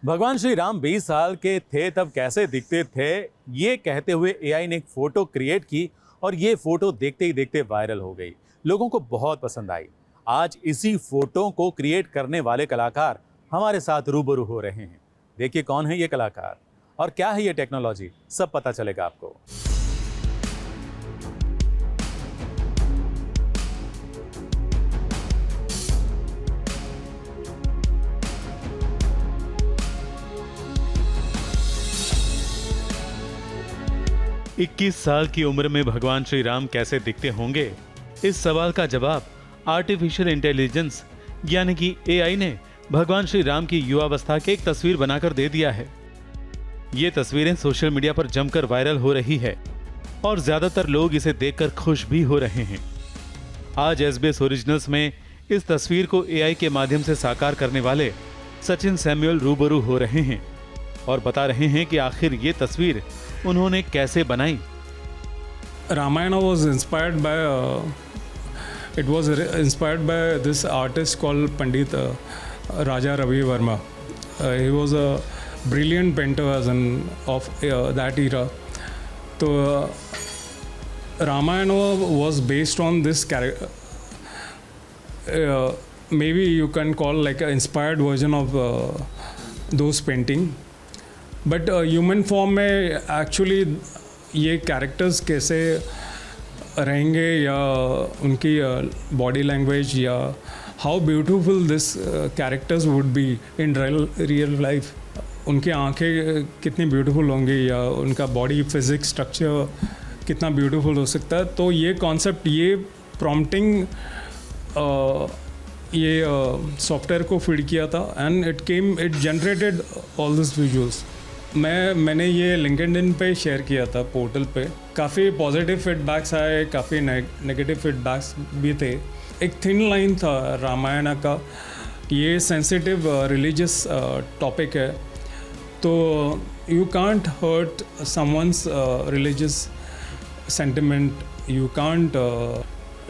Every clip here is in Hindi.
भगवान श्री राम 20 साल के थे तब कैसे दिखते थे, ये कहते हुए एआई ने एक फोटो क्रिएट की और ये फोटो देखते ही देखते वायरल हो गई। लोगों को बहुत पसंद आई। आज इसी फोटो को क्रिएट करने वाले कलाकार हमारे साथ रूबरू हो रहे हैं। देखिए कौन है ये कलाकार और क्या है ये टेक्नोलॉजी, सब पता चलेगा आपको। इक्कीस साल की उम्र में भगवान श्री राम कैसे दिखते होंगे, इस सवाल का जवाब आर्टिफिशियल इंटेलिजेंस यानी कि एआई ने भगवान श्री राम की युवावस्था की एक तस्वीर बनाकर दे दिया है। ये तस्वीरें सोशल मीडिया पर जमकर वायरल हो रही है और ज्यादातर लोग इसे देखकर खुश भी हो रहे हैं। आज एसबीएस ओरिजिनल्स में इस तस्वीर को एआई के माध्यम से साकार करने वाले सचिन सैमुअल रूबरू हो रहे हैं और बता रहे हैं कि आखिर ये तस्वीर उन्होंने कैसे बनाई। Ramayana was inspired by this artist called Pandit Raja Ravi Verma. He was a brilliant painter of that era. So Ramayana was based on this character. Maybe you can call like an inspired version of those painting. But human form में एक्चुअली ये कैरेक्टर्स कैसे रहेंगे या उनकी बॉडी लैंग्वेज या how beautiful this characters would be in real life, उनकी आंखें कितनी ब्यूटीफुल होंगी या उनका बॉडी फिजिक्स स्ट्रक्चर कितना ब्यूटीफुल हो सकता है। तो ये कॉन्सेप्ट, ये प्रॉम्प्टिंग ये सॉफ्टवेयर को फीड किया था and it generated all this visuals. मैंने ये लिंक्डइन पे शेयर किया था पोर्टल पे। काफ़ी पॉजिटिव फीडबैक्स आए, काफ़ी नेगेटिव फीडबैक्स भी थे। एक थिन लाइन था रामायण का, ये सेंसिटिव रिलीजियस टॉपिक है, तो you can't hurt someone's religious sentiment, you can't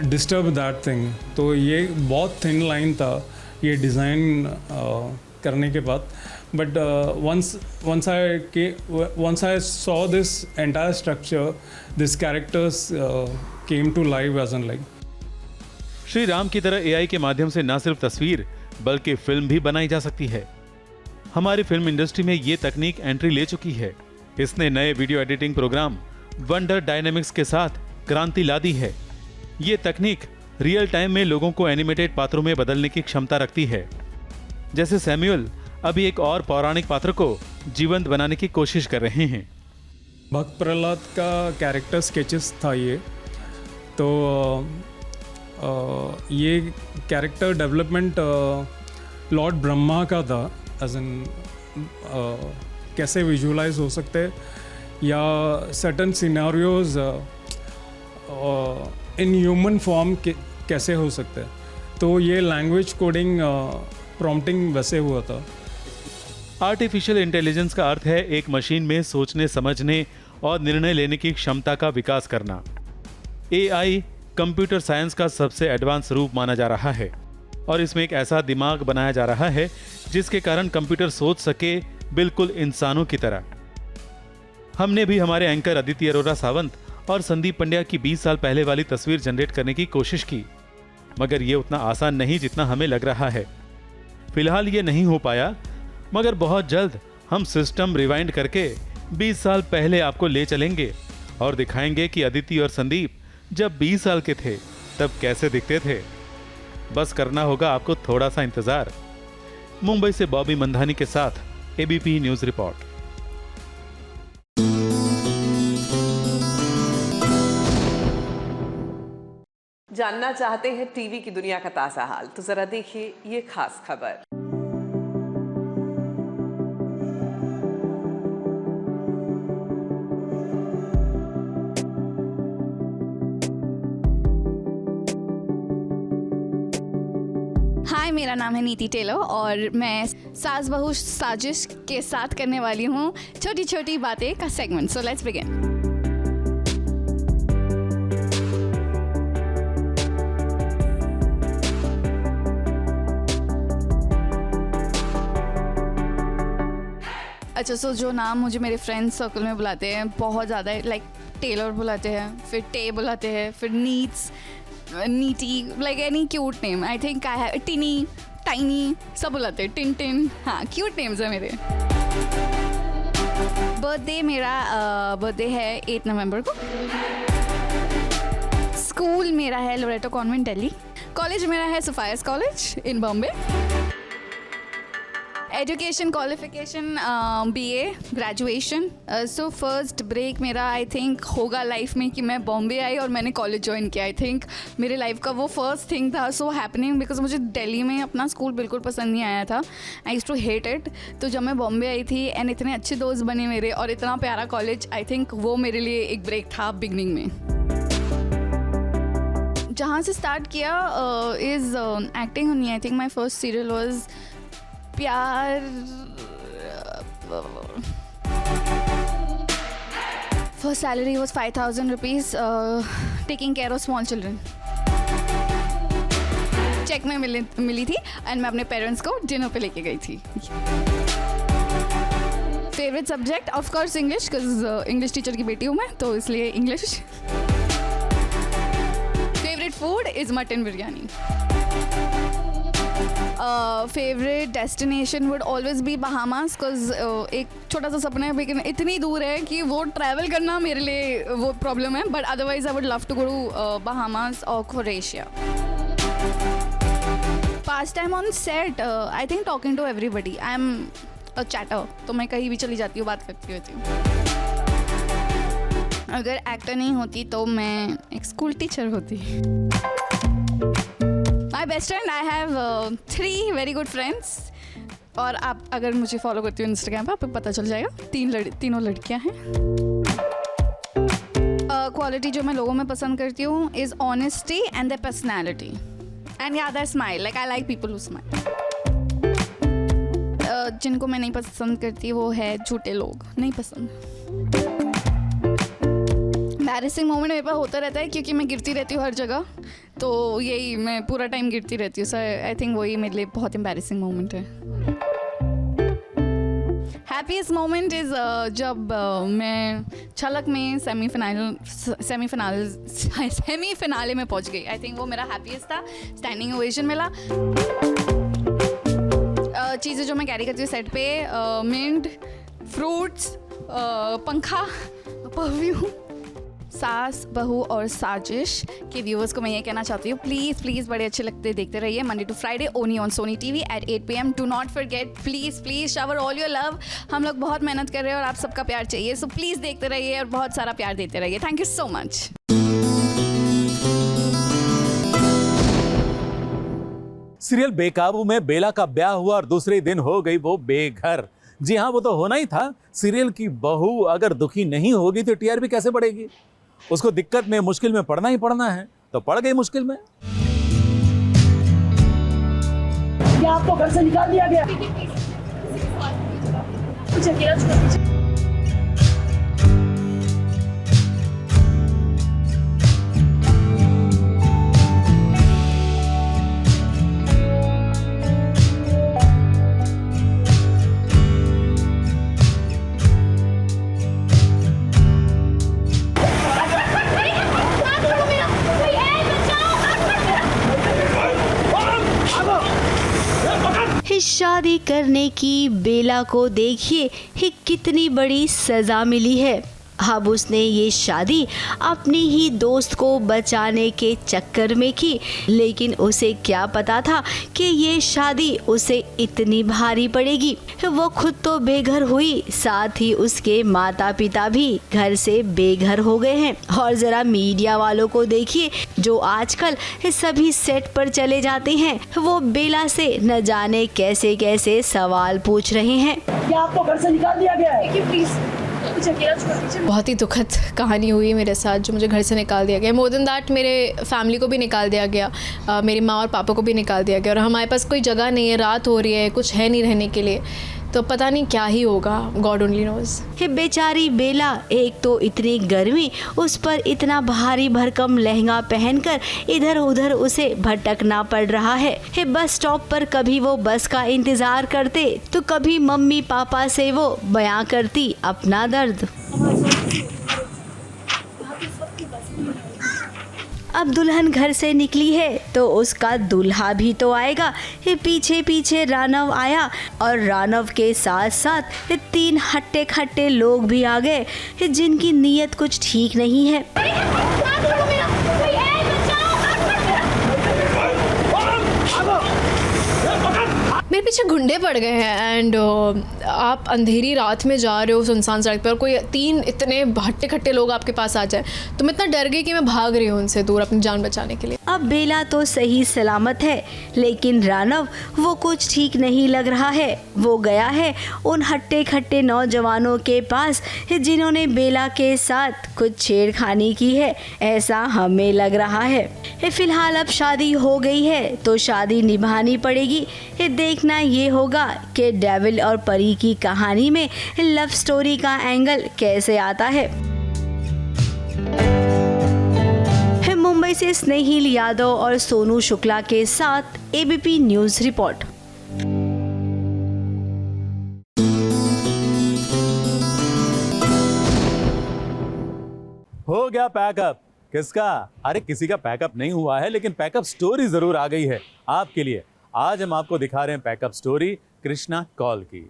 disturb that thing. तो ये बहुत थिन लाइन था ये डिज़ाइन करने के बाद। But once I saw this entire structure, these characters came to life as in like. Shri Ram की तरह एआई के माध्यम से न सिर्फ तस्वीर बल्कि फिल्म भी बनाई जा सकती है। हमारी फिल्म इंडस्ट्री में ये तकनीक एंट्री ले चुकी है। इसने नए video editing programme wonder dynamics के साथ क्रांति ला दी है। ये तकनीक रियल टाइम में लोगों को एनिमेटेड पात्रों में बदलने की क्षमता रखती है। जैसे सैमुअल अभी एक और पौराणिक पात्र को जीवंत बनाने की कोशिश कर रहे हैं। भक्त प्रहलाद का कैरेक्टर स्केचेस था ये, तो ये कैरेक्टर डेवलपमेंट लॉर्ड ब्रह्मा का था, एज इन कैसे विजुअलाइज हो सकते या certain scenarios in human form कैसे हो सकते। तो ये लैंग्वेज कोडिंग प्रॉम्प्टिंग वैसे हुआ था। आर्टिफिशियल इंटेलिजेंस का अर्थ है एक मशीन में सोचने, समझने और निर्णय लेने की क्षमता का विकास करना। एआई कंप्यूटर साइंस का सबसे एडवांस रूप माना जा रहा है और इसमें एक ऐसा दिमाग बनाया जा रहा है जिसके कारण कंप्यूटर सोच सके बिल्कुल इंसानों की तरह। हमने भी हमारे एंकर अदिति अरोरा सावंत और संदीप पंड्या की 20 साल पहले वाली तस्वीर जनरेट करने की कोशिश की, मगर ये उतना आसान नहीं जितना हमें लग रहा है। फिलहाल ये नहीं हो पाया, मगर बहुत जल्द हम सिस्टम रिवाइंड करके 20 साल पहले आपको ले चलेंगे और दिखाएंगे कि अदिति और संदीप जब 20 साल के थे तब कैसे दिखते थे। बस करना होगा आपको थोड़ा सा इंतजार। मुंबई से बॉबी मंधानी के साथ एबीपी न्यूज रिपोर्ट। जानना चाहते हैं टीवी की दुनिया का ताजा हाल, तो जरा देखिए ये खास खबर। हाय, मेरा नाम है नीति टेलर और मैं सास बहू साजिश के साथ करने वाली हूँ छोटी छोटी बातें का सेगमेंट। So let's begin. अच्छा, सो जो नाम मुझे मेरे फ्रेंड्स सर्कल में बुलाते हैं बहुत ज़्यादा है, लाइक टेलर बुलाते हैं, फिर टे बुलाते हैं, फिर nits, neat, like any cute name. I think I have टिनी, tiny, सब बुलाते हैं, टिन टिन। हाँ, क्यूट नेम्स है मेरे। बर्थडे है 8 नवंबर को। स्कूल मेरा है लोरेटो कॉन्वेंट दिल्ली। कॉलेज मेरा है Sophia's college in Bombay. Education qualification BA graduation. So first break मेरा आई थिंक होगा लाइफ में कि मैं बॉम्बे आई और मैंने कॉलेज ज्वाइन किया। आई थिंक मेरे लाइफ का वो फर्स्ट थिंग था, सो हैपनिंग, बिकॉज मुझे दिल्ली में अपना स्कूल बिल्कुल पसंद नहीं आया था। I used to hate it. तो जब मैं बॉम्बे आई थी एंड इतने अच्छे दोस्त बने मेरे और इतना प्यारा कॉलेज, आई थिंक वो मेरे लिए एक ब्रेक था बिगनिंग में। जहाँ से स्टार्ट किया इज़ एक्टिंग होनी। I think my first serial was प्यार। First salary was 5,000 rupees taking care of small children. Cheque में मिली थी एंड मैं अपने पेरेंट्स को डिनर पे लेके गई थी। Favourite subject of course English, because English teacher की बेटी हूँ मैं, तो इसलिए English. Favourite food is mutton biryani. Favourite destination would always be Bahamas, because एक छोटा सा सपना है लेकिन इतनी दूर है कि वो ट्रैवल करना मेरे लिए वो प्रॉब्लम है, but otherwise I would love to go to Bahamas और Croatia. Pastime on set I think talking to everybody. I am a chatter, तो मैं कहीं भी चली जाती हूँ, बात करती रहती हूँ। अगर एक्टर नहीं होती तो मैं एक स्कूल टीचर होती। My best friend, I have 3 very good friends. और आप अगर मुझे फॉलो करती हो इंस्टाग्राम पर, आपको पता चल जाएगा। तीनों लड़कियां हैं। क्वालिटी जो मैं लोगों में पसंद करती हूँ is honesty and the personality and या the smile. Like I like people who smile. जिनको मैं नहीं पसंद करती वो है झूठे लोग, नहीं पसंद। एम्बैरेसिंग मोमेंट मेरे पास होता रहता है क्योंकि मैं गिरती रहती हूँ हर जगह, तो यही मैं पूरा टाइम गिरती रहती हूँ। सो आई थिंक वही मेरे लिए बहुत एम्बैरेसिंग मोमेंट है। हैप्पीएस्ट मोमेंट इज़ जब मैं छलक में सेमीफिनाले में पहुँच गई। आई थिंक वो मेरा हैप्पीएस्ट था। स्टैंडिंग ओवेशन मिला। चीज़ें जो मैं कैरी करती हूँ सेट पे, मिंट, फ्रूट्स, पंखा, परफ्यूम। सास बहू और साजिश के व्यूवर्स को मैं ये कहना चाहती हूँ, प्लीज़ बड़े अच्छे लगते देखते रहिए Monday to Friday only on Sony TV at 8 PM। Do not forget, please shower all your love. हम लोग बहुत मेहनत कर रहे हैं और आप सबका प्यार चाहिए, सो प्लीज़ देखते रहिए और बहुत सारा प्यार देते रहिए। Thank you so much. Serial बेकाबू में बेला का ब्याह हुआ और दूसरे दिन हो गई वो बेघर। जी हाँ, वो तो होना ही था। सीरियल की बहू अगर दुखी नहीं होगी तो टीआरपी कैसे बढ़ेगी? उसको दिक्कत में, मुश्किल में पड़ना ही पड़ना है, तो पड़ गई मुश्किल में। क्या आपको घर से निकाल दिया गया? कुछ अकेला छोड़ दीजिए। इस शादी करने की बेला को देखिए ही कितनी बड़ी सज़ा मिली है। अब उसने ये शादी अपनी ही दोस्त को बचाने के चक्कर में की, लेकिन उसे क्या पता था कि ये शादी उसे इतनी भारी पड़ेगी। वो खुद तो बेघर हुई, साथ ही उसके माता पिता भी घर से बेघर हो गए हैं। और ज़रा मीडिया वालों को देखिए जो आजकल सभी सेट पर चले जाते हैं, वो बेला से न जाने कैसे कैसे सवाल पूछ रहे हैं। क्या आपको घर से निकाल दिया गया है? प्लीज कुछ अकेला छोड़ दीजिए। बहुत ही दुखद कहानी हुई मेरे साथ, जो मुझे घर से निकाल दिया गया। मोर देन दैट, मेरे फैमिली को भी निकाल दिया गया, मेरी माँ और पापा को भी निकाल दिया गया, और हमारे पास कोई जगह नहीं है, रात हो रही है, कुछ है नहीं रहने के लिए। तो पता नहीं क्या ही होगा, गॉड ओनली नोज़। हे बेचारी बेला, एक तो इतनी गर्मी, उस पर इतना भारी भरकम लहंगा पहनकर इधर उधर उसे भटकना पड़ रहा है। हे बस स्टॉप पर कभी वो बस का इंतजार करते तो कभी मम्मी पापा से वो बयां करती अपना दर्द। अब दुल्हन घर से निकली है तो उसका दूल्हा भी तो आएगा। ये पीछे पीछे रानव आया और रानव के साथ साथ ये 3 हट्टे खट्टे लोग भी आ गए जिनकी नीयत कुछ ठीक नहीं है। मेरे पीछे गुंडे पड़ गए हैं एंड आप अंधेरी रात में जा रहे हो सुनसान सड़क पर और कोई 3 इतने हट्टे खट्टे लोग आपके पास आ जाए तो मैं इतना डर गई कि मैं भाग रही हूँ उनसे दूर अपनी जान बचाने के लिए। अब बेला तो सही सलामत है लेकिन रानव वो कुछ ठीक नहीं लग रहा है। वो गया है उन हट्टे खट्टे नौजवानों के पास जिन्होंने बेला के साथ कुछ छेड़खानी की है, ऐसा हमें लग रहा है। फिलहाल अब शादी हो गई है तो शादी निभानी पड़ेगी। देखना ये होगा कि डेविल और परी की कहानी में लव स्टोरी का एंगल कैसे आता है। मुंबई से स्नेहिल यादव और सोनू शुक्ला के साथ एबीपी न्यूज रिपोर्ट। हो गया पैकअप? किसका? अरे किसी का पैकअप नहीं हुआ है लेकिन पैकअप स्टोरी जरूर आ गई है आपके लिए। आज हम आपको दिखा रहे हैं पैकअप स्टोरी कृष्णा कौल की।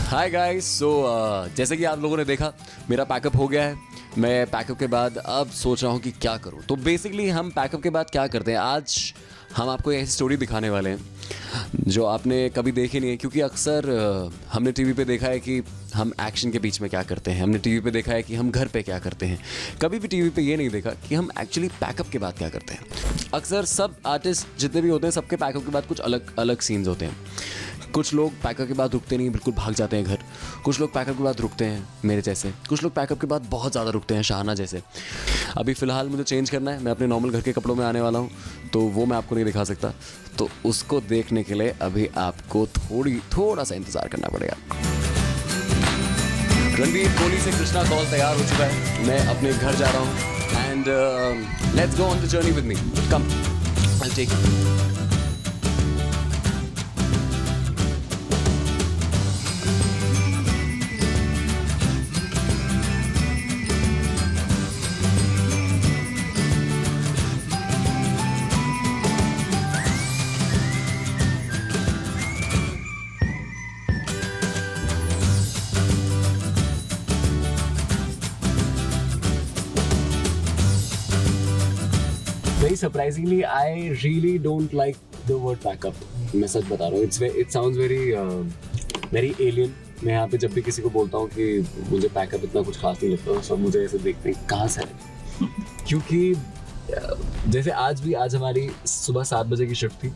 हाय गाइस, सो जैसे कि आप लोगों ने देखा मेरा पैकअप हो गया है। मैं पैकअप के बाद अब सोच रहा हूँ कि क्या करूँ। तो बेसिकली हम पैकअप के बाद क्या करते हैं, आज हम आपको ऐसी स्टोरी दिखाने वाले हैं जो आपने कभी देखी नहीं है। क्योंकि अक्सर हमने टीवी पे देखा है कि हम एक्शन के बीच में क्या करते हैं, हमने टीवी पे देखा है कि हम घर पे क्या करते हैं, कभी भी टीवी पे ये नहीं देखा कि हम एक्चुअली पैकअप के बाद क्या करते हैं। अक्सर सब आर्टिस्ट जितने भी होते हैं सबके पैकअप के बाद कुछ अलग अलग सीन्स होते हैं। कुछ लोग पैकअप के बाद रुकते नहीं, बिल्कुल भाग जाते हैं घर। कुछ लोग पैकअप के बाद रुकते हैं मेरे जैसे। कुछ लोग पैकअप के बाद बहुत ज़्यादा रुकते हैं शाहना जैसे। अभी फ़िलहाल मुझे चेंज करना है, मैं अपने नॉर्मल घर के कपड़ों में आने वाला हूँ तो वो मैं आपको नहीं दिखा सकता। तो उसको देखने के लिए अभी आपको थोड़ा सा इंतज़ार करना पड़ेगा। रणबीर कोहली से कृष्णा कौल तैयार हो चुका है, मैं अपने घर जा रहा हूँ and let's go on the journey with me. Come, I take you. Very surprisingly, I really don't like the word backup. मैं सच बता रहा हूँ, it sounds very alien. मैं यहाँ पे जब भी किसी को बोलता हूँ कि मुझे बैकअप इतना कुछ खास नहीं लगता, सब मुझे ऐसे देखते हैं कहाँ से है। क्योंकि जैसे आज हमारी सुबह 7 बजे की शिफ्ट थी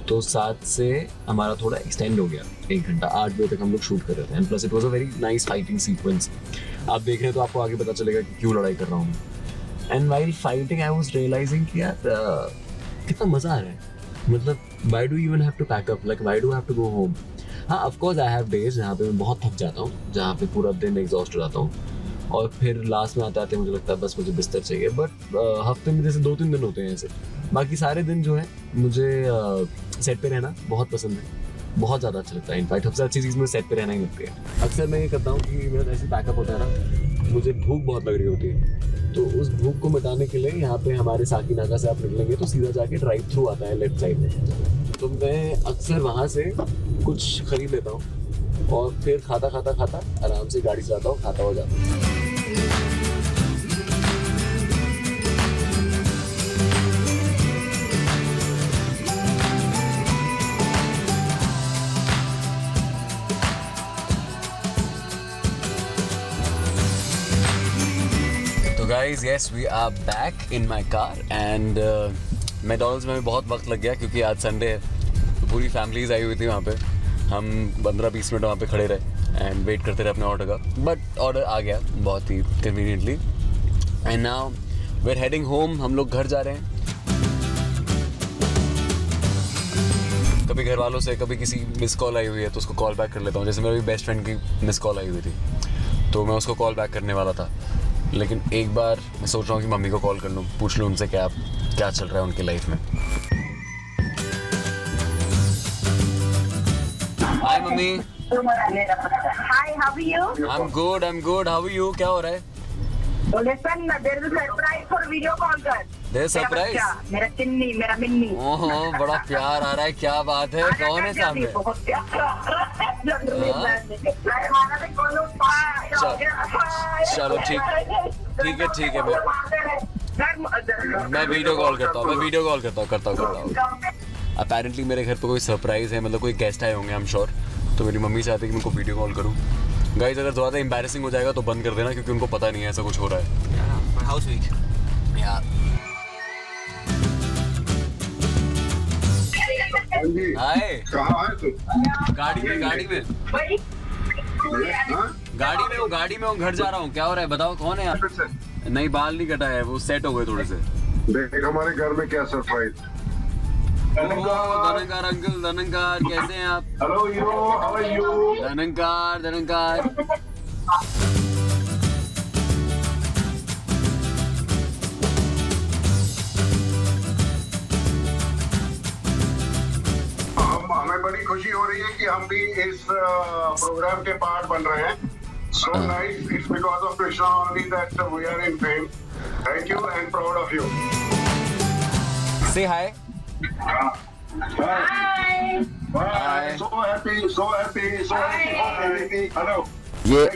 तो 7 से हमारा थोड़ा एक्सटेंड हो गया, 1 घंटा, 8 बजे तक हम लोग शूट कर रहे थे। And plus it was a very nice fighting sequence. आप देख रहे हैं तो आपको आगे पता चलेगा कि क्यों लड़ाई कर रहा हूँ मैं। And while fighting I was realising कि यार कितना मज़ा आ रहा है। मतलब why do even have to pack up, like why do have to go home. हाँ, ऑफकोर्स आई हैव डेज जहाँ पे मैं बहुत थक जाता हूँ, जहाँ पे पूरा दिन एग्जॉस्ट हो जाता हूँ और फिर लास्ट में आते आते मुझे लगता है बस मुझे बिस्तर चाहिए। बट हफ्ते में जैसे 2-3 दिन होते हैं ऐसे, बाकी सारे दिन जो है मुझे सेट पे रहना बहुत पसंद है, बहुत ज़्यादा अच्छा लगता है। इनफैक्ट सबसे अच्छी चीज़ मुझे सेट पे रहना ही लगती है। अक्सर मैं ये करता हूँ कि मेरा ऐसे पैकअप होता है ना, मुझे भूख बहुत लग रही होती है, तो उस भूख को मिटाने के लिए यहाँ पे हमारे साकी नाका से आप निकलेंगे तो सीधा जाके ड्राइव थ्रू आता है लेफ्ट साइड में। तो मैं अक्सर वहाँ से कुछ खरीद लेता हूँ और फिर खाता आराम से गाड़ी चलाता हूँ, खाता हो जाता हूँ। Guys, yes, we are back in my car and McDonald's में भी बहुत वक्त लग गया क्योंकि आज संडे है, तो पूरी फैमिलीज आई हुई थी वहाँ पे। हम 15-20 मिनट वहाँ पे खड़े रहे एंड वेट करते रहे अपने ऑर्डर का, बट ऑर्डर आ गया बहुत ही conveniently. And now we are heading home, हम लोग घर जा रहे हैं। कभी घर वालों से कभी किसी मिस कॉल आई हुई है तो उसको कॉल बैक कर लेता हूँ। जैसे मेरे भी बेस्ट फ्रेंड की मिस कॉल आई हुई थी तो मैं उसको कॉल बैक करने वाला था, लेकिन एक बार मैं सोच रहा हूँ कि मम्मी को कॉल कर लूँ, पूछ लूँ उनसे क्या चल रहा है उनकी लाइफ में। Hi mummy. Hi, how are you? I am good, how are you? क्या हो रहा है? So listen, there is a surprise for video call कर। There is surprise? मेरा चिन्नी, मेरा मिन्नी। ओहो, बड़ा प्यार आ रहा है, क्या बात है? कौन है सामने? बहुत प्यार आ रहा है। चलो ठीक है, मैं वीडियो कॉल करता हूँ। अपेरेंटली मेरे घर पे कोई सरप्राइज है, मतलब कोई गेस्ट आए होंगे आई एम श्योर, तो मेरी मम्मी चाहती है कि मैं उनको वीडियो कॉल करूँ। गाइस अगर ज़्यादा एम्बैरेसिंग हो जाएगा तो बंद कर देना, क्योंकि उनको पता नहीं है ऐसा कुछ हो रहा है। हाउस वीक यार। हाय, कहाँ है तू? गाड़ी में हूँ, घर जा रहा हूँ। क्या हो रहा है बताओ, कौन है आप? नहीं, बाल नहीं कटा है, वो सेट हो गए थोड़े से। देख हमारे घर में क्या सरप्राइज। धनंकार अंकल, धनंकार कैसे हैं आप? Hello you, how are you? धनंकार। हमें बड़ी खुशी हो रही है कि हम भी इस प्रोग्राम के पार्ट बन रहे हैं। So nice, it's because of Krishna only that we are in fame. Thank you and proud of you. Say hi. Hi. Hi. So happy. Hello. Yeah.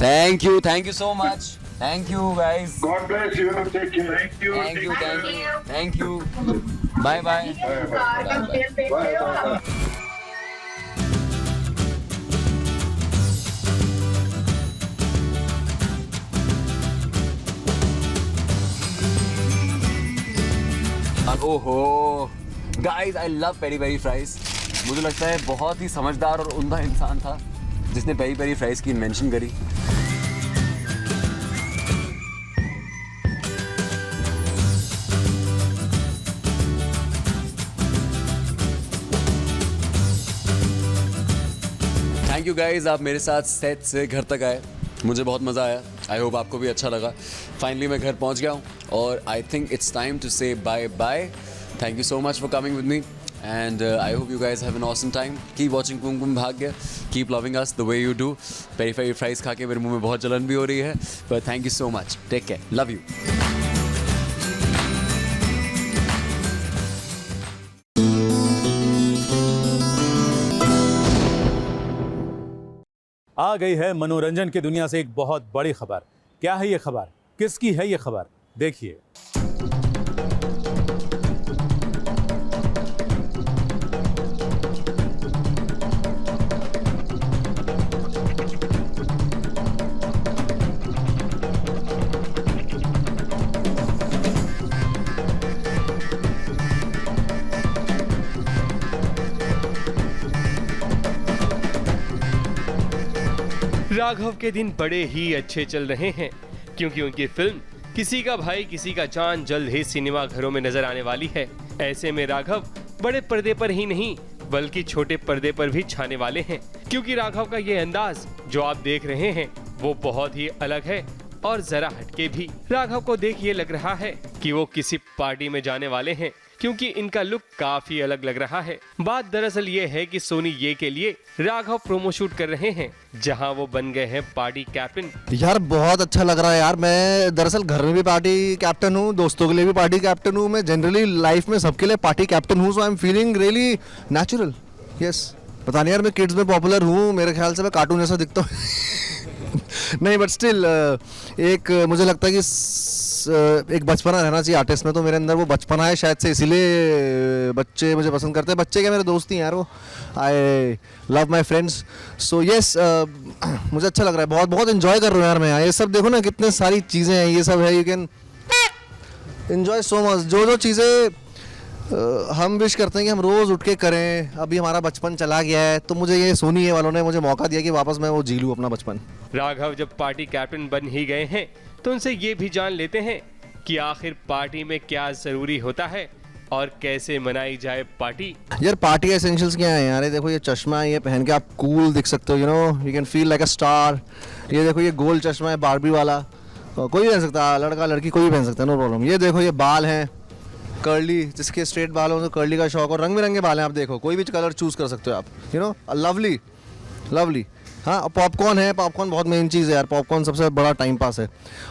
Thank you so much. Thank you guys. God bless you. Take care. Thank you. Bye. Bye. ओहो guys, I love peri peri fries. मुझे लगता है बहुत ही समझदार और उम्दा इंसान था जिसने पेरी पेरी फ्राइज की इन्वेंशन करी। थैंक यू गाइज, आप मेरे साथ सेट से घर तक आए, मुझे बहुत मज़ा आया। आई होप आपको भी अच्छा लगा। फाइनली मैं घर पहुंच गया हूँ और I think it's time to say bye bye. Thank you so much for coming with me and I hope you guys have an awesome time. Keep watching Kumkum कुम भाग्य, keep loving us the way you do. Peri peri fries खा के मेरे मुंह में बहुत जलन भी हो रही है, but thank you so much, take care, love you. आ गई है मनोरंजन की दुनिया से एक बहुत बड़ी खबर। क्या है ये खबर, किसकी है ये खबर, देखिए। राघव के दिन बड़े ही अच्छे चल रहे हैं क्योंकि उनकी फिल्म किसी का भाई किसी का जान जल्द ही सिनेमा घरों में नजर आने वाली है। ऐसे में राघव बड़े पर्दे पर ही नहीं बल्कि छोटे पर्दे पर भी छाने वाले हैं, क्योंकि राघव का ये अंदाज जो आप देख रहे हैं वो बहुत ही अलग है और जरा हटके भी। राघव को देख ये लग रहा है कि वो किसी पार्टी में जाने वाले हैं, क्योंकि इनका लुक काफी अलग लग रहा है। बात दरअसल ये है कि सोनी ये के लिए राघव प्रोमो शूट कर रहे हैं, जहां वो बन गए हैं पार्टी कैप्टन। यार बहुत अच्छा लग रहा है यार। मैं दरअसल घर में भी पार्टी कैप्टन हूँ, दोस्तों के लिए भी पार्टी कैप्टन हूँ, मैं जनरली लाइफ में सबके लिए पार्टी कैप्टन हूँ। So I am feeling really natural. Yes, पता नहीं यार, मैं किड्स में पॉपुलर हूँ, मेरे ख्याल से मैं कार्टून जैसा दिखता हूँ नहीं, बट स्टिल एक मुझे लगता है कि एक बचपना रहना चाहिए आर्टिस्ट में, तो मेरे अंदर वो बचपना है शायद से, इसीलिए बच्चे मुझे पसंद करते हैं। बच्चे क्या, मेरे दोस्त ही हैं यार वो। I love my friends. So yes, मुझे अच्छा लग रहा है, बहुत बहुत इन्जॉय कर रहा हूँ यार मैं। ये सब देखो ना, कितने सारी चीज़ें हैं, ये सब है, you can enjoy so much. जो चीज़ें हम विश करते हैं कि हम रोज़ उठ के करें। अभी हमारा बचपन चला गया है, तो मुझे ये सोनी वालों ने मुझे मौका दिया कि वापस मैं वो जी लूँ अपना बचपन। राघव जब पार्टी कैप्टन बन ही गए हैं तो उनसे ये भी जान लेते हैं कि आखिर पार्टी में क्या जरूरी होता है और कैसे मनाई जाए पार्टी। यार पार्टी एसेंशियल्स क्या है यार? ये देखो, ये चश्मा है, ये पहन के आप कूल दिख सकते हो, you know, you can feel like a star. ये देखो, ये गोल चश्मा है बारबी वाला, कोई भी पहन सकता है, लड़का लड़की कोई भी पहन सकता है, नो प्रॉब्लम। ये देखो, ये बाल हैं कर्ली, जिसके स्ट्रेट बाल हो तो कर्ली का शौक, और रंग बिरंगे बाल हैं, आप देखो, कोई भी कलर चूज कर सकते हो आप, यू नो, लवली लवली। हाँ, पॉपकॉर्न है, पॉपकॉर्न बहुत मेन चीज़ है यार, पॉपकॉर्न सबसे बड़ा टाइम पास है।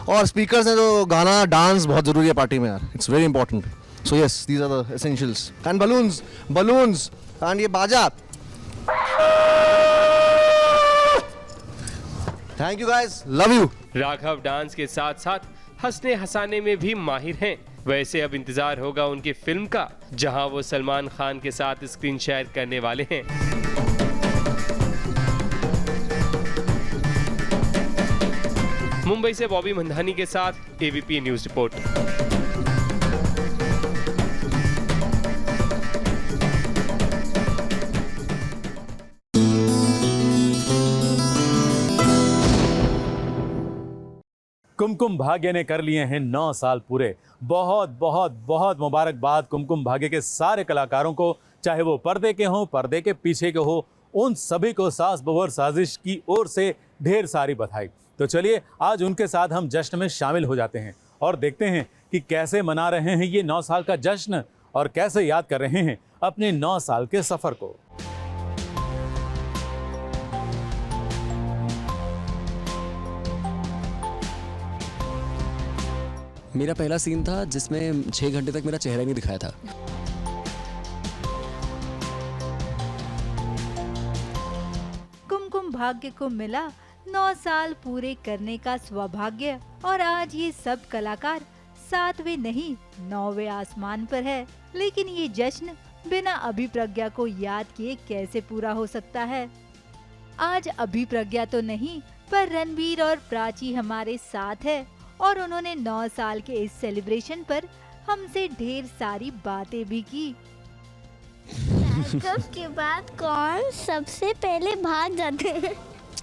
और स्पीकर्स हैं, जो गाना डांस बहुत ज़रूरी है पार्टी में यार, it's very important. So yes, these are the essentials. And balloons and ये बाजा। Thank you guys, love you. Raghav dance के साथ साथ हंसने हंसाने में भी माहिर हैं। वैसे अब इंतजार होगा उनकी फिल्म का, जहां वो सलमान खान के साथ स्क्रीन शेयर करने वाले हैं। मुंबई से बॉबी मंधानी के साथ ABP news report. Kumkum Bhagya ने कर लिए हैं 9 साल पूरे। बहुत बहुत बहुत मुबारकबाद कुमकुम भाग्य के सारे कलाकारों को, चाहे वो पर्दे के हों, पर्दे के पीछे के हो, उन सभी को सास बहू और साजिश की ओर से ढेर सारी बधाई। तो चलिए आज उनके साथ हम जश्न में शामिल हो जाते हैं और देखते हैं कि कैसे मना रहे हैं ये 9 साल का जश्न और कैसे याद कर रहे हैं अपने 9 साल के सफर को। मेरा पहला सीन था जिसमें 6 घंटे तक मेरा चेहरा नहीं दिखाया था। कुमकुम भाग्य को मिला 9 साल पूरे करने का सौभाग्य, और आज ये सब कलाकार 7वें नहीं 9वें आसमान पर है। लेकिन ये जश्न बिना अभिप्रज्ञा को याद किए कैसे पूरा हो सकता है? आज अभिप्रज्ञा तो नहीं, पर रणवीर और प्राची हमारे साथ है और उन्होंने 9 साल के इस सेलिब्रेशन पर हमसे ढेर सारी बातें भी की। बैकअप के बाद कौन सबसे पहले भाग जाते हैं?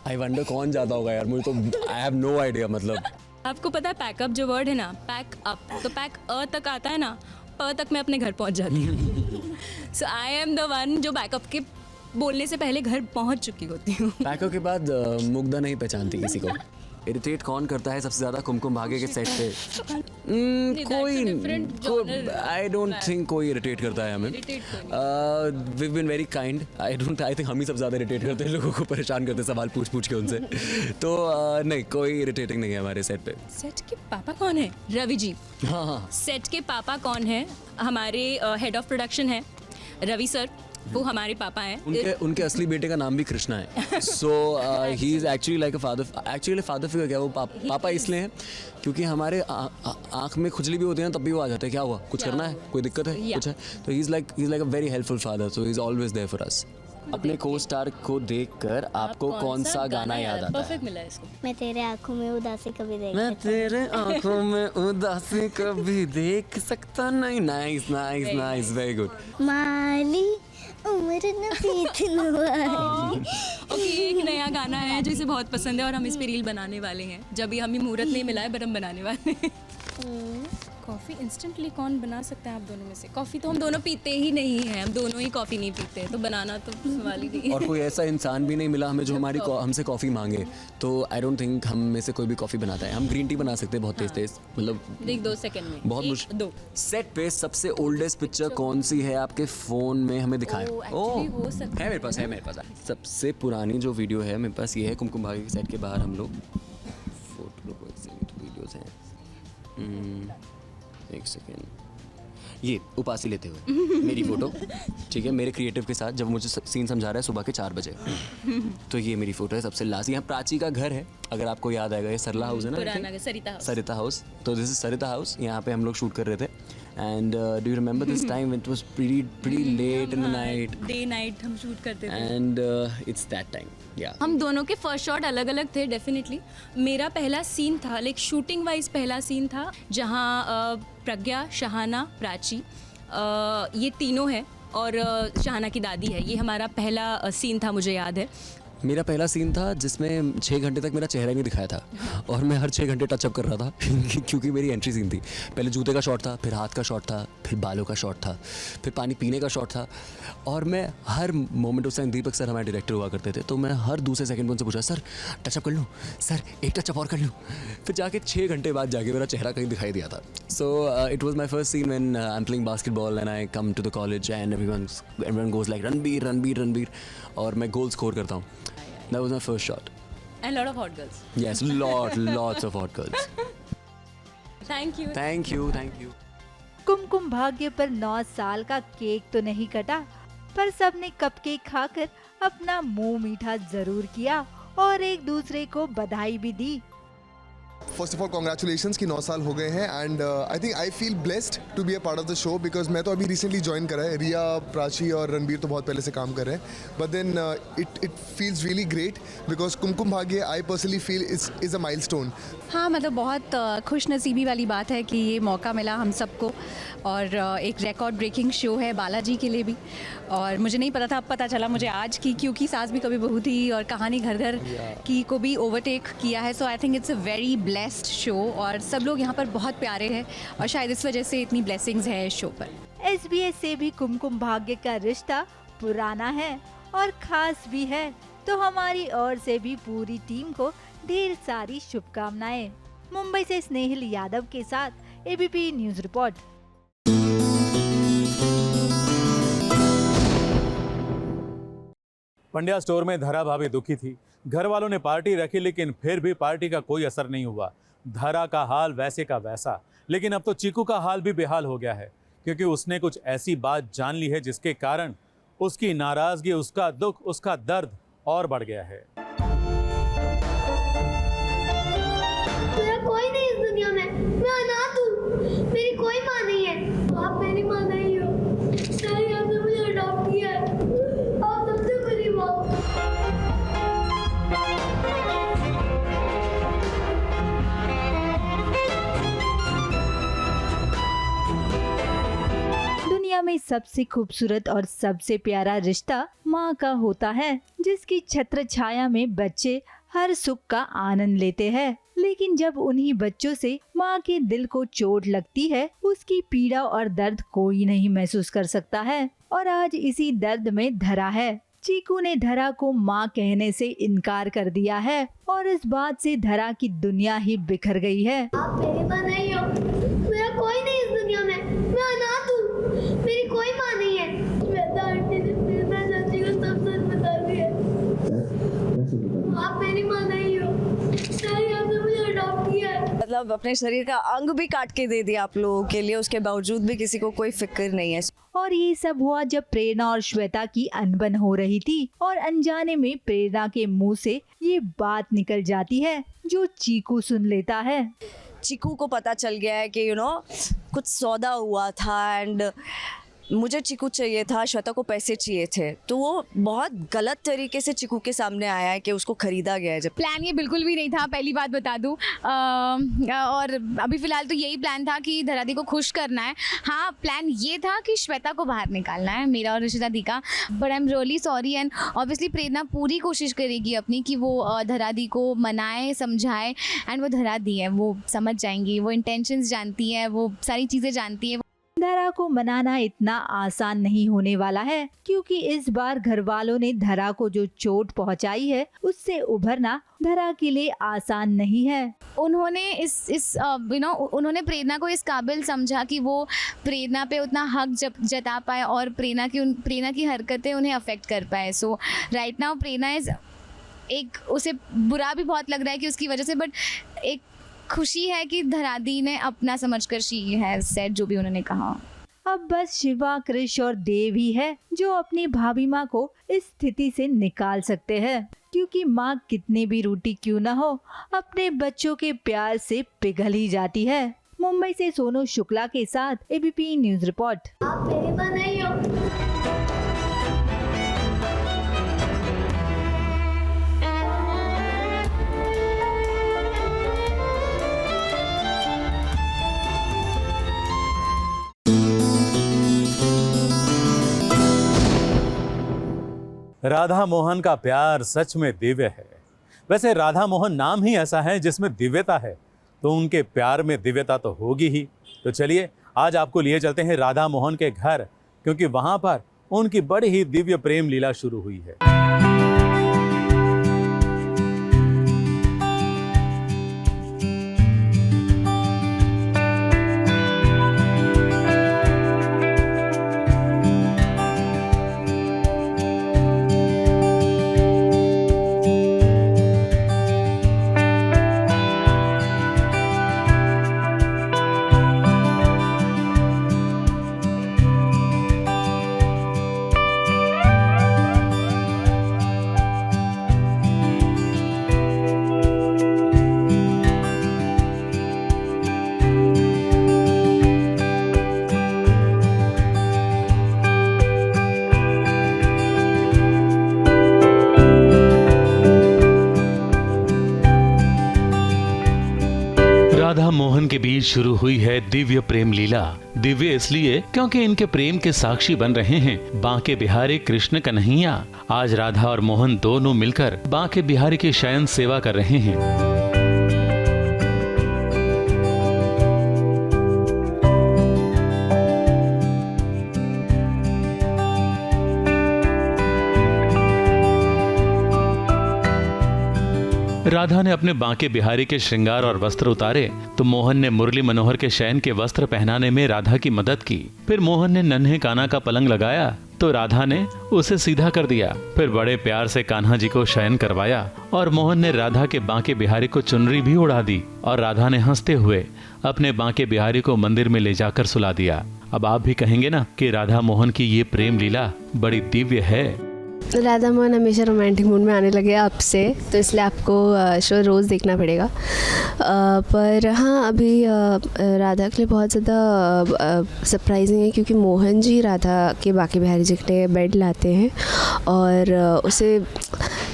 आई वंडर कौन जाता होगा यार, मुझे तो आई हैव नो आइडिया। मतलब आपको पता है पैकअप जो वर्ड है ना, पैक अप, तो पैक अ तक आता है ना, प तक मैं अपने घर पहुंच जाती हूँ। So I am the one जो बैकअप के बोलने से पहले घर पहुंच चुकी होती हूँ। पैकअप के बाद मुग्धा नहीं पहचानती किसी को। इरिटेट कौन करता है सबसे ज्यादा कुमकुम भाग्य के सेट पे? कोई आई डोंट थिंक कोई इरिटेट करता है हमें। We been very kind. I think हम ही सबसे ज्यादा इरिटेट करते हैं, लोगों को परेशान करते हैं सवाल पूछ के उनसे। तो नहीं, कोई इरिटेटिंग नहीं है हमारे सेट पे। सेट के पापा कौन है? रवि जी। हाँ। सेट के पापा कौन है? हमारे हेड ऑफ प्रोडक्शन है रवि सर, वो हमारे पापा हैं। उनके असली बेटे का नाम भी कृष्णा है। So he is actually like a father. Actually father figure क्या, वो पापा इसलिए हैं क्योंकि हमारे आँख में खुजली भी होती है ना, तब भी वो आ जाते हैं, क्या हुआ, कुछ करना है, कोई दिक्कत है, कुछ है। तो he is like a very helpful father, so he is always there for us. अपने को स्टार को देखकर आपको कौन सा गाना याद आता है? परफेक्ट मिला इसको। मैं तेरे आँखों में उदासी कभी देख मैं तेरे आँखों में उदासी कभी देख सकता नहीं। Nice nice nice, very good. माली उम्र न बीतने वाली। ओके, एक नया गाना है जो इसे बहुत पसंद है और हम इस पे रील बनाने वाले हैं। जब भी हमें मुहूर्त नहीं मिला है, बट हम बनाने वाले हैं। कॉफ़ी इंस्टेंटली कौन बना सकता है आप दोनों में से? कॉफ़ी तो हम दोनों पीते ही नहीं हैं, हम दोनों ही कॉफ़ी नहीं पीते, तो बनाना तो सवाल ही नहीं। और कोई ऐसा इंसान भी नहीं मिला हमें जो हमसे कॉफ़ी मांगे, तो आई डोंट थिंक हम में से कोई भी कॉफ़ी बनाता है। हम ग्रीन टी बना सकते हैं बहुत तेज, मतलब देख 2 सेकंड में बहुत मुश्किल। सेट पे सबसे ओल्डेस्ट पिक्चर कौन सी है आपके फ़ोन में, हमें दिखाएं। है मेरे पास सबसे पुरानी जो वीडियो है मेरे पास, ये है कुमकुम भाग्य के सेट के बाहर हम लोग फोटो वीडियोज़ हैं। एक सेकेंड, ये उपासी लेते हुए मेरी फोटो, ठीक है, मेरे क्रिएटिव के साथ, जब मुझे सीन समझा रहा है सुबह के 4 बजे। तो ये मेरी फोटो है सबसे लास्ट। यहाँ प्राची का घर है, अगर आपको याद आएगा, ये सरला हाउस है ना, सरिता हाउस। तो दिस इज सरिता हाउस, यहाँ पे हम लोग शूट कर रहे थे। And do you remember this time it was pretty late in the night, day night हम शूट करते थे। And it's that time. या हम दोनों के फर्स्ट शॉट अलग अलग थे डेफिनेटली। मेरा पहला सीन था, लाइक शूटिंग वाइज पहला सीन था, जहाँ प्रज्ञा, शहाना, प्राची ये तीनों है और शाहना की दादी है। ये हमारा पहला सीन था, मुझे याद है। मेरा पहला सीन था जिसमें 6 घंटे तक मेरा चेहरा नहीं दिखाया था और मैं हर 6 घंटे टचअप कर रहा था क्योंकि मेरी एंट्री सीन थी। पहले जूते का शॉट था, फिर हाथ का शॉट था, फिर बालों का शॉट था, फिर पानी पीने का शॉट था और मैं हर मोमेंट उस टाइम दीपक सर हमारे डायरेक्टर हुआ करते थे, तो मैं हर दूसरे सेकंड में उनसे पूछा, सर टचअप कर लूँ, सर एक टचअप और कर लूँ। फिर जाके 6 घंटे बाद जाके मेरा चेहरा कहीं दिखाई दिया था। So it was my first scene when I am playing basketball and I come to the college and everyone goes like Ranbir Ranbir Ranbir और मैं गोल स्कोर करता हूँ। That was my first shot. And lot of hot girls. Yes, lots of hot girls. Thank you. Thank you, thank you. Kumkum Bhagya पर 9 साल का केक तो नहीं कटा, पर सबने कपकेक खाकर अपना मुंह मीठा जरूर किया और एक दूसरे को बधाई भी दी। फर्स्ट ऑफ ऑल कॉन्ग्रेचुलेशंस कि 9 साल हो गए हैं and I think I feel blessed to be a part of the show because मैं तो अभी रिसेंटली ज्वाइन करा है। रिया, प्राची और रणबीर तो बहुत पहले से काम कर रहे हैं, but then it feels really great because Kumkum Bhagya I personally feel is a milestone. हाँ, मतलब बहुत खुशनसीबी वाली बात है कि ये मौका मिला हम सबको और एक रिकॉर्ड ब्रेकिंग शो है बालाजी के लिए भी, और मुझे नहीं पता था, अब पता चला मुझे आज की, क्योंकि सास भी कभी बहू थी और कहानी घर घर की को भी ओवरटेक किया है। So I think it's a very blessed show और सब लोग यहाँ पर बहुत प्यारे हैं और शायद इस वजह से इतनी ब्लेसिंग्स है इस शो पर। SBS से भी कुमकुम भाग्य का रिश्ता पुराना है और खास भी है, तो हमारी ओर से भी पूरी टीम को ढेर सारी शुभकामनाएं। मुंबई से स्नेहिल यादव के साथ ABP news report. Pandya store में धरा भाभी दुखी थी। घर वालों ने पार्टी रखी लेकिन फिर भी पार्टी का कोई असर नहीं हुआ। धरा का हाल वैसे का वैसा, लेकिन अब तो चीकू का हाल भी बेहाल हो गया है क्योंकि उसने कुछ ऐसी बात जान ली है जिसके कारण उसकी नाराजगी, उसका दुख, उसका दर्द और बढ़ गया है। मेरा कोई नहीं इस दुनिया में, मैं अनाथ हूँ, मेरी कोई माँ नहीं है। आप मेरी माँ नहीं हो, सारी आपने मुझे अडॉप्ट किया है, आप सबसे बड़ी माँ। दुनिया में सबसे खूबसूरत और सबसे प्यारा रिश्ता माँ का होता है, जिसकी छत्र छाया में बच्चे हर सुख का आनंद लेते हैं। लेकिन जब उन्हीं बच्चों से माँ के दिल को चोट लगती है, उसकी पीड़ा और दर्द कोई नहीं महसूस कर सकता है। और आज इसी दर्द में धरा है। चीकू ने धरा को माँ कहने से इनकार कर दिया है और इस बात से धरा की दुनिया ही बिखर गई है। आप मेरी माँ नहीं हो, मेरा कोई नहीं इस दुनिया में, मैं अनाथ हूँ, मेरी कोई माँ नहीं है। श्वेता आंटी ने फिर मैं सच्ची को सब सच बता दिया। आप मेरी माँ नहीं हो, सारी आपने मुझे अडॉप्ट किया है। मतलब अपने शरीर का अंग भी काट के दे दिया आप लोगों के लिए, उसके बावजूद भी किसी को कोई फिक्र नहीं है। और ये सब हुआ जब प्रेरणा और श्वेता की अनबन हो रही थी और अनजाने में प्रेरणा के मुंह से ये बात निकल जाती है जो चीकू सुन लेता है। चीकू को पता चल गया है कि कुछ सौदा हुआ था एंड मुझे चीकू चाहिए था, श्वेता को पैसे चाहिए थे, तो वो बहुत गलत तरीके से चीकू के सामने आया है कि उसको खरीदा गया है। जब प्लान ये बिल्कुल भी नहीं था, पहली बात बता दूं। और अभी फ़िलहाल तो यही प्लान था कि धरा दी को खुश करना है। हाँ, प्लान ये था कि श्वेता को बाहर निकालना है, मेरा और ऋषिता दी का। But I am really sorry and obviously Prerna पूरी कोशिश करेगी अपनी कि वो धरा दी को मनाए, समझाए एंड वो धरा दी है, वो समझ जाएंगी, वो इंटेंशंस जानती है, वो सारी चीज़ें जानती है। धरा को मनाना इतना आसान नहीं होने वाला है क्योंकि इस बार घर वालों ने धरा को जो चोट पहुंचाई है उससे उभरना धरा के लिए आसान नहीं है। उन्होंने उन्होंने प्रेरणा को इस काबिल समझा कि वो प्रेरणा पे उतना हक जता पाए और प्रेरणा की हरकतें उन्हें अफेक्ट कर पाए। सो राइट नाउ प्रेरणा इज उसे बुरा भी बहुत लग रहा है कि उसकी वजह से, बट एक खुशी है कि धरा दी ने अपना समझकर शी है सेट जो भी उन्होंने कहा। अब बस शिवा, कृष और देव ही है जो अपनी भाभी माँ को इस स्थिति से निकाल सकते हैं, क्योंकि माँ कितनी भी रूठी क्यों न हो अपने बच्चों के प्यार से पिघल ही जाती है। मुंबई से सोनू शुक्ला के साथ ABP न्यूज रिपोर्ट। आप मेरी माँ नहीं हो। राधा मोहन का प्यार सच में दिव्य है। वैसे राधा मोहन नाम ही ऐसा है जिसमें दिव्यता है, तो उनके प्यार में दिव्यता तो होगी ही। तो चलिए आज आपको लिए चलते हैं राधा मोहन के घर, क्योंकि वहां पर उनकी बड़ी ही दिव्य प्रेम लीला शुरू हुई है। राधा मोहन के बीच शुरू हुई है दिव्य प्रेम लीला। दिव्य इसलिए क्योंकि इनके प्रेम के साक्षी बन रहे हैं बांके बिहारी कृष्ण कन्हैया। आज राधा और मोहन दोनों मिलकर बांके बिहारी की शयन सेवा कर रहे हैं। राधा ने अपने बांके बिहारी के श्रृंगार और वस्त्र उतारे तो मोहन ने मुरली मनोहर के शयन के वस्त्र पहनाने में राधा की मदद की। फिर मोहन ने नन्हे कान्हा का पलंग लगाया तो राधा ने उसे सीधा कर दिया। फिर बड़े प्यार से कान्हा जी को शयन करवाया और मोहन ने राधा के बांके बिहारी को चुनरी भी उड़ा दी और राधा ने हंसते हुए अपने बांके बिहारी को मंदिर में ले जाकर सुला दिया। अब आप भी कहेंगे ना कि राधा मोहन की ये प्रेम लीला बड़ी दिव्य है। राधा मोहन हमेशा रोमांटिक मूड में आने लगे अब से, तो इसलिए आपको शो रोज़ देखना पड़ेगा। पर हाँ, अभी राधा के लिए बहुत ज़्यादा सरप्राइजिंग है क्योंकि मोहन जी राधा के बांके बिहारी जी के लिए बेड लाते हैं और उसे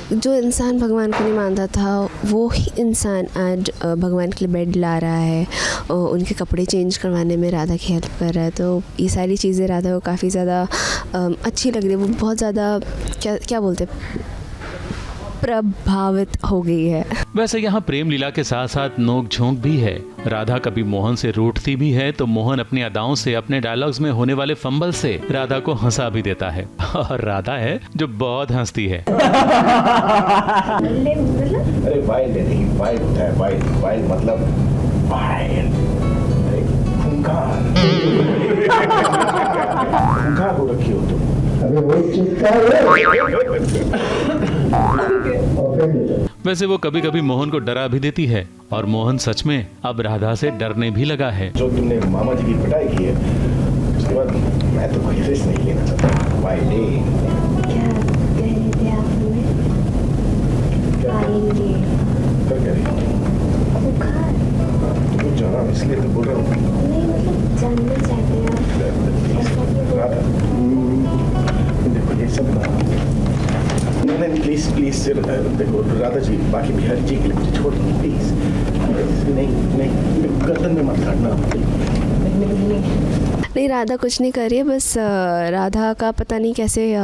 जो इंसान भगवान को नहीं मानता था वो ही इंसान आज भगवान के लिए बेड ला रहा है, उनके कपड़े चेंज करवाने में राधा की हेल्प कर रहा है। तो ये सारी चीज़ें राधा को काफ़ी ज़्यादा अच्छी लग रही है। वो बहुत ज़्यादा क्या बोलते हैं, प्रभावित हो गई है। वैसे यहाँ प्रेम लीला के साथ साथ नोक झोंक भी है। राधा कभी मोहन से रूठती भी है तो मोहन अपनी अदाओं से, अपने डायलॉग्स में होने वाले फंबल से राधा को हंसा भी देता है। और राधा है जो बहुत हंसती है। अरे वाइल्ड नहीं, वाइल्ड होता है, वाइल्ड, वाइल्ड मतलब वाइल्ड, खूंखार हो रखी हो तुम। अरे वो वैसे वो कभी कभी मोहन को डरा भी देती है और मोहन सच में अब राधा से डरने भी लगा है। जो तुमने मामा जी की पिटाई की है उसके बाद मैं तो कोई रिस्क नहीं लेना चाहता। बाय डे क्या कह रहे थे आप हमें? क्या कह रही हो? बुखार। तो जाना इसलिए तो बोल रहा हूँ। नहीं मतलब जानना चाहते हैं आप। देखो ये सब नहीं, प्लीज प्लीज देखो राधा जी बाकी बिहारी जी के लिए मुझे छोड़ दो प्लीज। नहीं गर्दन में मत काटना। नहीं, राधा कुछ नहीं कर रही है, बस राधा का पता नहीं कैसे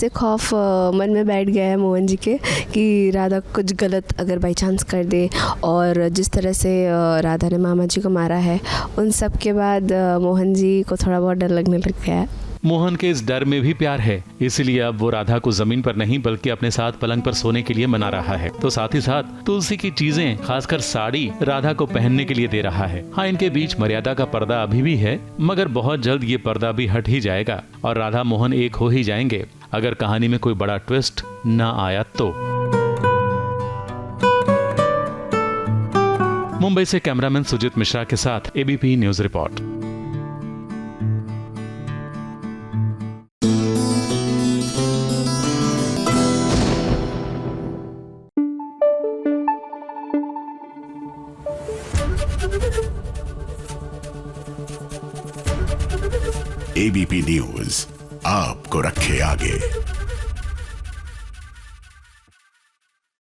खौफ मन में बैठ गया है मोहन जी के कि राधा कुछ गलत अगर बाई चांस कर दे। और जिस तरह से राधा ने मामा जी को मारा है उन सब के बाद मोहन जी को थोड़ा बहुत डर लगने लग गया है। मोहन के इस डर में भी प्यार है, इसलिए अब वो राधा को जमीन पर नहीं बल्कि अपने साथ पलंग पर सोने के लिए मना रहा है। तो साथ ही साथ तुलसी की चीजें, खासकर साड़ी राधा को पहनने के लिए दे रहा है। हाँ, इनके बीच मर्यादा का पर्दा अभी भी है, मगर बहुत जल्द ये पर्दा भी हट ही जाएगा और राधा मोहन एक हो ही जाएंगे, अगर कहानी में कोई बड़ा ट्विस्ट न आया तो। मुंबई से कैमरामैन सुजीत मिश्रा के साथ ABP news report. ABP news आपको रखे आगे।